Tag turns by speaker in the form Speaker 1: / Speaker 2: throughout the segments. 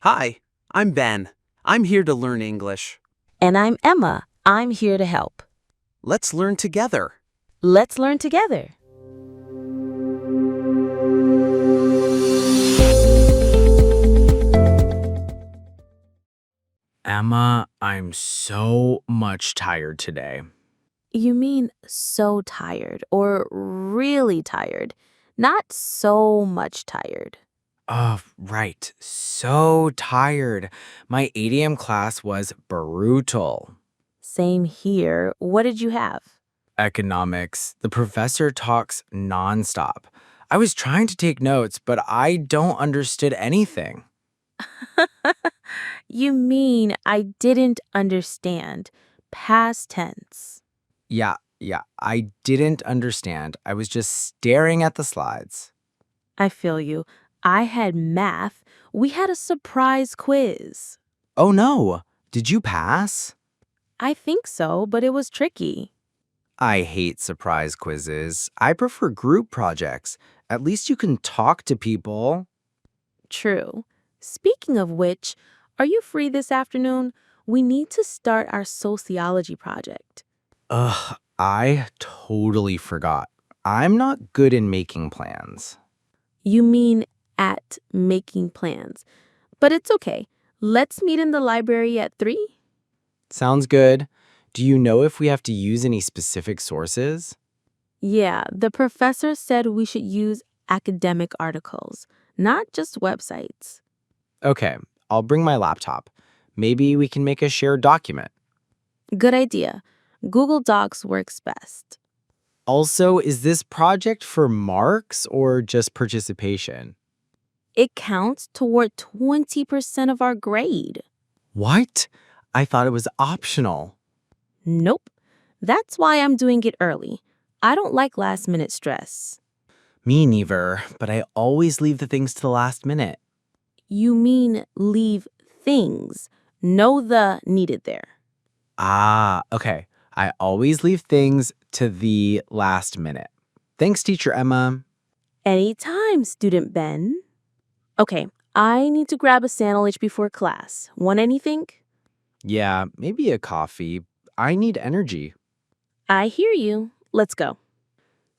Speaker 1: Hi, I'm Ben. I'm here to learn English.
Speaker 2: And I'm Emma. I'm here to help.
Speaker 1: Let's learn together.
Speaker 2: Let's learn together.
Speaker 3: Emma, I'm so much tired today.
Speaker 2: You mean so tired or really tired, not so much tired.
Speaker 3: Oh, right. So tired. My 8 a.m. class was brutal.
Speaker 2: Same here. What did you have?
Speaker 3: Economics. The professor talks nonstop. I was trying to take notes, but I don't understood anything.
Speaker 2: You mean I didn't understand. Past tense.
Speaker 3: Yeah, I didn't understand. I was just staring at the slides.
Speaker 2: I feel you. I had math. We had a surprise quiz.
Speaker 3: Oh no, did you pass?
Speaker 2: I think so, but it was tricky.
Speaker 3: I hate surprise quizzes. I prefer group projects. At least you can talk to people.
Speaker 2: True. Speaking of which, are you free this afternoon? We need to start our sociology project.
Speaker 3: Ugh, I totally forgot. I'm not good in making plans.
Speaker 2: You mean at making plans. But it's okay. Let's meet in the library at 3.
Speaker 3: Sounds good. Do you know if we have to use any specific sources?
Speaker 2: Yeah, the professor said we should use academic articles, not just websites.
Speaker 3: Okay, I'll bring my laptop. Maybe we can make a shared document.
Speaker 2: Good idea. Google Docs works best.
Speaker 3: Also, is this project for marks or just participation?
Speaker 2: It counts toward 20% of our grade.
Speaker 3: What? I thought it was optional.
Speaker 2: Nope. That's why I'm doing it early. I don't like last minute stress.
Speaker 3: Me neither, but I always leave the things to the last minute.
Speaker 2: You mean leave things, no the needed there.
Speaker 3: Ah, okay. I always leave things to the last minute. Thanks, Teacher Emma.
Speaker 2: Anytime, student Ben. Okay, I need to grab a sandwich before class. Want anything?
Speaker 3: Yeah, maybe a coffee. I need energy.
Speaker 2: I hear you. Let's go.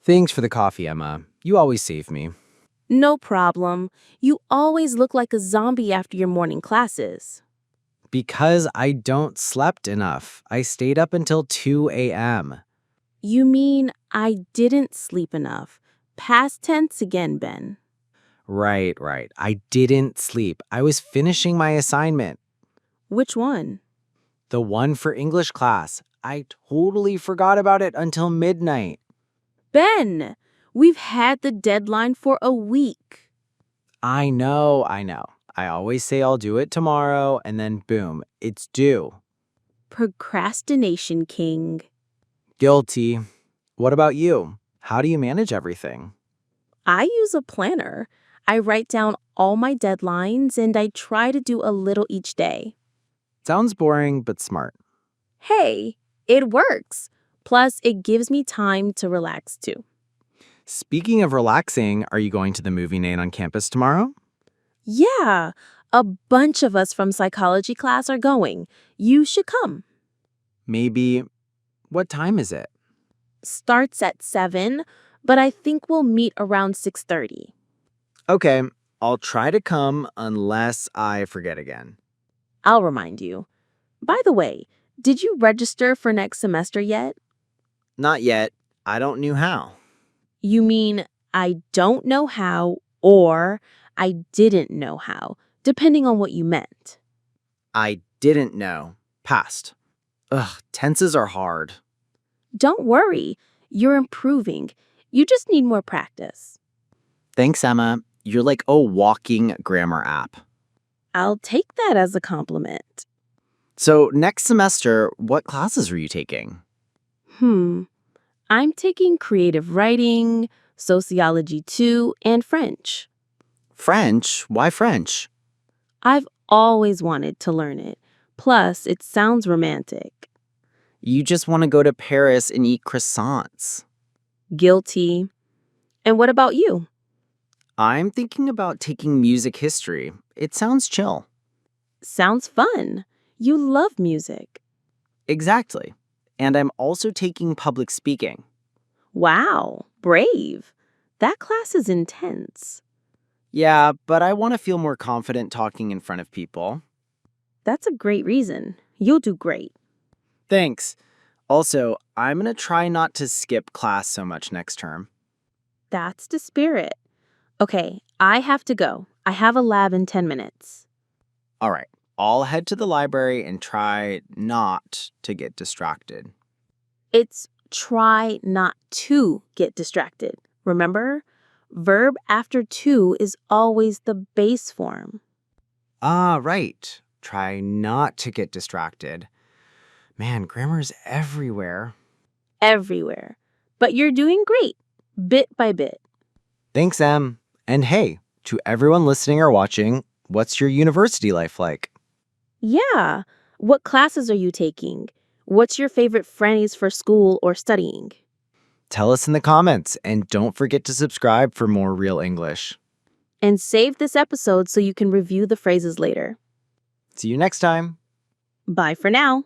Speaker 3: Thanks for the coffee, Emma. You always save me.
Speaker 2: No problem. You always look like a zombie after your morning classes.
Speaker 3: Because I don't slept enough. I stayed up until 2 a.m.
Speaker 2: You mean I didn't sleep enough. Past tense again, Ben.
Speaker 3: Right. I didn't sleep. I was finishing my assignment.
Speaker 2: Which one?
Speaker 3: The one for English class. I totally forgot about it until midnight.
Speaker 2: Ben, we've had the deadline for a week.
Speaker 3: I know. I always say I'll do it tomorrow, and then boom, it's due.
Speaker 2: Procrastination king.
Speaker 3: Guilty. What about you? How do you manage everything?
Speaker 2: I use a planner. I write down all my deadlines and I try to do a little each day.
Speaker 3: Sounds boring, but smart.
Speaker 2: Hey, it works. Plus, it gives me time to relax too.
Speaker 3: Speaking of relaxing, are you going to the movie night on campus tomorrow?
Speaker 2: Yeah, a bunch of us from psychology class are going. You should come.
Speaker 3: Maybe. What time is it?
Speaker 2: Starts at 7, but I think we'll meet around 6:30.
Speaker 3: Okay, I'll try to come unless I forget again.
Speaker 2: I'll remind you. By the way, did you register for next semester yet?
Speaker 3: Not yet. I don't know how.
Speaker 2: You mean I don't know how or I didn't know how, depending on what you meant.
Speaker 3: I didn't know. Past. Ugh, tenses are hard.
Speaker 2: Don't worry, you're improving. You just need more practice.
Speaker 3: Thanks, Emma. You're like a walking grammar app.
Speaker 2: I'll take that as a compliment.
Speaker 3: So, next semester, what classes are you taking?
Speaker 2: I'm taking creative writing, sociology 2, and French.
Speaker 3: French? Why French?
Speaker 2: I've always wanted to learn it. Plus, it sounds romantic.
Speaker 3: You just want to go to Paris and eat croissants.
Speaker 2: Guilty. And what about you?
Speaker 3: I'm thinking about taking music history. It sounds chill.
Speaker 2: Sounds fun. You love music.
Speaker 3: Exactly. And I'm also taking public speaking.
Speaker 2: Wow, brave. That class is intense.
Speaker 3: Yeah, but I want to feel more confident talking in front of people.
Speaker 2: That's a great reason. You'll do great.
Speaker 3: Thanks. Also, I'm going to try not to skip class so much next term.
Speaker 2: That's the spirit. Okay, I have to go. I have a lab in 10 minutes.
Speaker 3: All right, I'll head to the library and try not to get distracted.
Speaker 2: It's try not to get distracted. Remember? Verb after to is always the base form.
Speaker 3: Ah, right. Try not to get distracted. Man, grammar's everywhere.
Speaker 2: Everywhere. But you're doing great, bit by bit.
Speaker 3: Thanks, Em. And hey, to everyone listening or watching, what's your university life like?
Speaker 2: Yeah. What classes are you taking? What's your favorite phrase for school or studying?
Speaker 3: Tell us in the comments, and don't forget to subscribe for more real English.
Speaker 2: And save this episode so you can review the phrases later.
Speaker 3: See you next time.
Speaker 2: Bye for now.